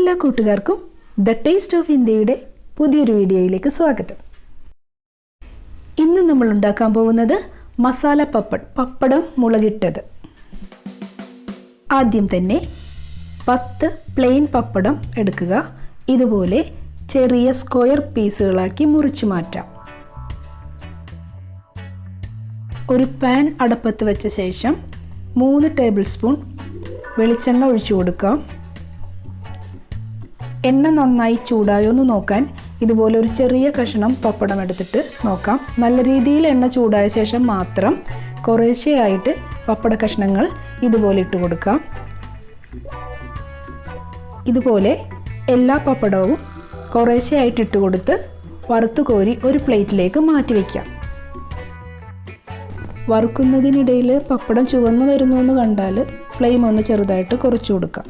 എല്ലാ കൂട്ടുകാർക്കും the taste of ഇന്ത്യയുടെ പുതിയൊരു വീഡിയോയിലേക്ക് സ്വാഗതം. ഇന്ന് നമ്മൾ ഉണ്ടാക്കാൻ പോകുന്നത് മസാല പപ്പഡ്, പപ്പടം മുളകിട്ടത്. ആദ്യം തന്നെ 10 പ്ലെയിൻ പപ്പടം എടുക്കുക. ഇതുപോലെ ചെറിയ സ്ക്വയർ പീസുകളാക്കി മുറിച്ചു മാറ്റാം. ഒരു പാൻ അടുപ്പത്ത് വെച്ച ശേഷം 3 ടേബിൾ സ്പൂൺ വെളിച്ചെണ്ണ ഒഴിച്ചു കൊടുക്കാം. എണ്ണ നന്നായി ചൂടായോ എന്ന് നോക്കാൻ ഇതുപോലെ ഒരു ചെറിയ കഷ്ണം പപ്പടം എടുത്തിട്ട് നോക്കാം. നല്ല രീതിയിൽ എണ്ണ ചൂടായ ശേഷം മാത്രം കുറേശ്ശെയായിട്ട് പപ്പട കഷ്ണങ്ങൾ ഇതുപോലെ ഇട്ട് കൊടുക്കാം. ഇതുപോലെ എല്ലാ പപ്പടവും കുറേശ്ശെയായിട്ട് ഇട്ട് കൊടുത്ത് വറുത്ത് കോരി ഒരു പ്ലേറ്റിലേക്ക് മാറ്റി വയ്ക്കാം. വറുക്കുന്നതിനിടയിൽ പപ്പടം ചുവന്ന് വരുന്നു എന്ന് കണ്ടാൽ ഫ്ലെയിം ഒന്ന് ചെറുതായിട്ട് കുറച്ചു കൊടുക്കാം.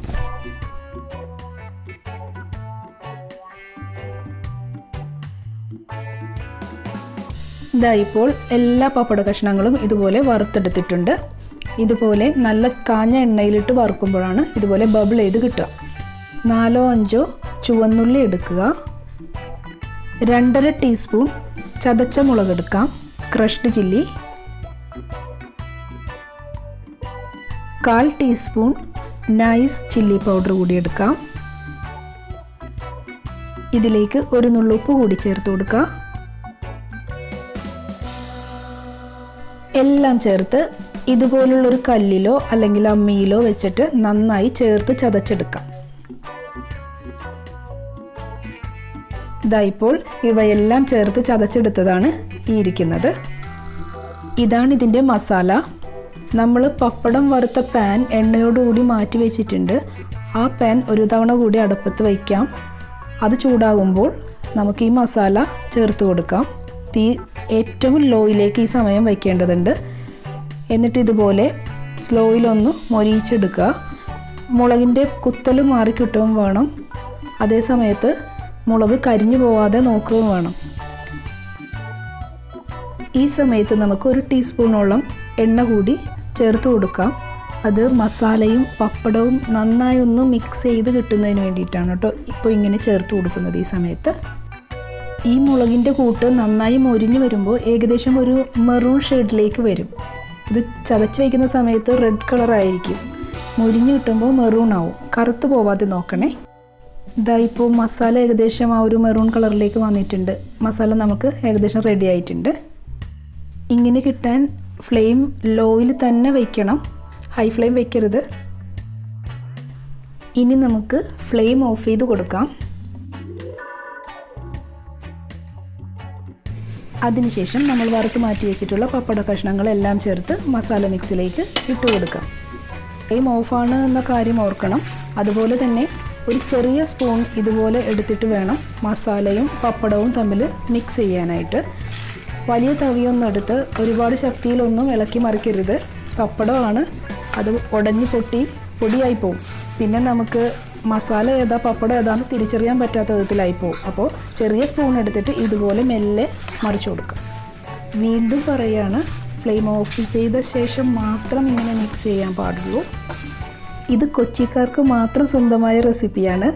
ഇപ്പോൾ എല്ലാ പപ്പട കഷ്ണങ്ങളും ഇതുപോലെ വറുത്തെടുത്തിട്ടുണ്ട്. ഇതുപോലെ നല്ല കാഞ്ഞ എണ്ണയിലിട്ട് വറുക്കുമ്പോഴാണ് ഇതുപോലെ ബബിൾ ചെയ്ത് കിട്ടുക. 4-5 ചുവന്നുള്ളി എടുക്കുക. 2.5 ടീസ്പൂൺ ചതച്ച മുളകെടുക്കാം, crushed chilli. 1/4 teaspoon nice chilli powder കൂടി എടുക്കാം. ഇതിലേക്ക് ഒരു നുള്ളുപ്പ് കൂടി ചേർത്ത് കൊടുക്കുക. എല്ലാം ചേർത്ത് ഇതുപോലുള്ളൊരു കല്ലിലോ അല്ലെങ്കിൽ അമ്മിയിലോ വെച്ചിട്ട് നന്നായി ചേർത്ത് ചതച്ചെടുക്കാം. ഇപ്പോൾ ഇവയെല്ലാം ചേർത്ത് ചതച്ചെടുത്തതാണ് ഈ ഇരിക്കുന്നത്. ഇതാണ് ഇതിൻ്റെ മസാല. നമ്മൾ പപ്പടം വറുത്ത പാൻ എണ്ണയോടുകൂടി മാറ്റി വെച്ചിട്ടുണ്ട്. ആ പാൻ ഒരു തവണ കൂടി അടുപ്പത്ത് വയ്ക്കാം. അത് ചൂടാകുമ്പോൾ നമുക്ക് ഈ മസാല ചേർത്ത് കൊടുക്കാം. തീ ഏറ്റവും ലോയിലേക്ക് ഈ സമയം വയ്ക്കേണ്ടതുണ്ട്. എന്നിട്ട് ഇതുപോലെ സ്ലോയിലൊന്ന് മൊരിയിച്ചെടുക്കുക. മുളകിൻ്റെ കുത്തൽ മാറിക്കിട്ടുകയും വേണം, അതേ സമയത്ത് മുളക് കരിഞ്ഞു പോവാതെ നോക്കുകയും വേണം. ഈ സമയത്ത് നമുക്ക് 1 ടീസ്പൂണോളം എണ്ണ കൂടി ചേർത്ത് കൊടുക്കാം. അത് മസാലയും പപ്പടവും നന്നായി ഒന്ന് മിക്സ് ചെയ്ത് കിട്ടുന്നതിന് വേണ്ടിയിട്ടാണ് കേട്ടോ ഇപ്പോൾ ഇങ്ങനെ ചേർത്ത് കൊടുക്കുന്നത്. ഈ സമയത്ത് ഈ മുളകിൻ്റെ കൂട്ട് നന്നായി മൊരിഞ്ഞ് വരുമ്പോൾ ഏകദേശം ഒരു മെറൂൺ ഷെയ്ഡിലേക്ക് വരും. ഇത് ചതച്ച് വയ്ക്കുന്ന സമയത്ത് റെഡ് കളറായിരിക്കും, മൊരിഞ്ഞ് കിട്ടുമ്പോൾ മെറൂൺ ആവും. കറുത്ത് പോവാതെ നോക്കണേ. ഇപ്പോൾ മസാല ഏകദേശം ആ ഒരു മെറൂൺ കളറിലേക്ക് വന്നിട്ടുണ്ട്. മസാല നമുക്ക് ഏകദേശം റെഡി ആയിട്ടുണ്ട്. ഇങ്ങനെ കിട്ടാൻ ഫ്ലെയിം ലോയിൽ തന്നെ വയ്ക്കണം, ഹൈ ഫ്ലെയിം വയ്ക്കരുത്. ഇനി നമുക്ക് ഫ്ലെയിം ഓഫ് ചെയ്ത് കൊടുക്കാം. അതിനുശേഷം നമ്മൾ വറുത്ത് മാറ്റി വെച്ചിട്ടുള്ള പപ്പട കഷ്ണങ്ങളെല്ലാം ചേർത്ത് മസാല മിക്സിലേക്ക് ഇട്ട് കൊടുക്കാം. ഫ്ലെയിം ഓഫാണ് എന്ന കാര്യം ഓർക്കണം. അതുപോലെ തന്നെ ഒരു ചെറിയ സ്പൂൺ ഇതുപോലെ എടുത്തിട്ട് വേണം മസാലയും പപ്പടവും തമ്മിൽ മിക്സ് ചെയ്യാനായിട്ട്. വലിയ തവിയൊന്നും എടുത്ത് ഒരുപാട് ശക്തിയിലൊന്നും ഇളക്കി മറിക്കരുത്. പപ്പടമാണ്, അത് ഉടഞ്ഞ് പൊടിയായി പോവും. പിന്നെ നമുക്ക് മസാല ഏതാ പപ്പടം ഏതാണെന്ന് തിരിച്ചറിയാൻ പറ്റാത്ത വിധത്തിലായിപ്പോവും. അപ്പോൾ ചെറിയ സ്പൂൺ എടുത്തിട്ട് ഇതുപോലെ മെല്ലെ മറിച്ചു കൊടുക്കുക. വീണ്ടും പറയുകയാണ്, ഫ്ലെയിം ഓഫ് ചെയ്ത ശേഷം മാത്രം ഇങ്ങനെ മിക്സ് ചെയ്യാൻ പാടുള്ളൂ. ഇത് കൊച്ചിക്കാർക്ക് മാത്രം സ്വന്തമായ റെസിപ്പിയാണ്.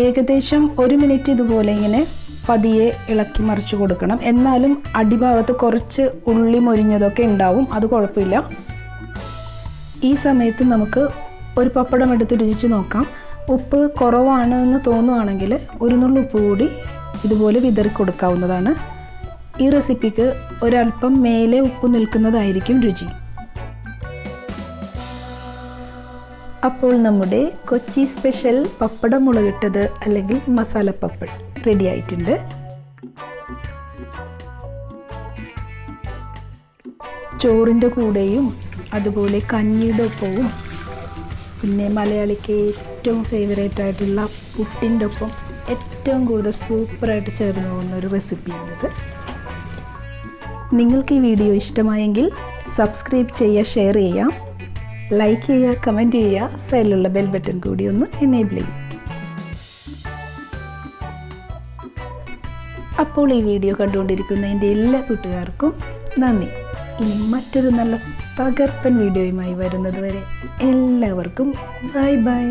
ഏകദേശം 1 മിനിറ്റ് ഇതുപോലെ ഇങ്ങനെ പതിയെ ഇളക്കി മറിച്ചു കൊടുക്കണം. എന്നാലും അടിഭാഗത്ത് കുറച്ച് ഉള്ളി മൊരിഞ്ഞതൊക്കെ ഉണ്ടാവും, അത് കുഴപ്പമില്ല. ഈ സമയത്ത് നമുക്ക് ഒരു പപ്പടം എടുത്ത് രുചിച്ച് നോക്കാം. ഉപ്പ് കുറവാണ് എന്ന് തോന്നുകയാണെങ്കിൽ 1 നുള്ളു ഉപ്പ് കൂടി ഇതുപോലെ വിതറി കൊടുക്കാവുന്നതാണ്. ഈ റെസിപ്പിക്ക് ഒരല്പം മേലെ ഉപ്പ് നിൽക്കുന്നതായിരിക്കും രുചി. അപ്പോൾ നമ്മുടെ കൊച്ചി സ്പെഷ്യൽ പപ്പടം മുളകിട്ടത് അല്ലെങ്കിൽ മസാല പപ്പഡ് റെഡി ആയിട്ടുണ്ട്. ചോറിൻ്റെ കൂടെയും അതുപോലെ കഞ്ഞിയുടെ ഒപ്പവും പിന്നെ മലയാളിക്ക് ഏറ്റവും ഫേവറേറ്റ് ആയിട്ടുള്ള പുട്ടിൻ്റെ ഒപ്പം ഏറ്റവും കൂടുതൽ സൂപ്പറായിട്ട് ചേർന്ന് പോകുന്ന ഒരു റെസിപ്പിയാണിത്. നിങ്ങൾക്ക് ഈ വീഡിയോ ഇഷ്ടമായെങ്കിൽ സബ്സ്ക്രൈബ് ചെയ്യുക, ഷെയർ ചെയ്യുക, ലൈക്ക് ചെയ്യുക, കമൻറ്റ് ചെയ്യുക. സൈഡിലുള്ള ബെൽ ബട്ടൺ കൂടി ഒന്ന് എനേബിൾ ചെയ്യും. അപ്പോൾ ഈ വീഡിയോ കണ്ടുകൊണ്ടിരിക്കുന്ന എൻ്റെ എല്ലാ കൂട്ടുകാർക്കും നന്ദി. ഇനി മറ്റൊരു നല്ല തകർപ്പൻ വീഡിയോയുമായി വരുന്നത് വരെ എല്ലാവർക്കും ബൈ ബൈ.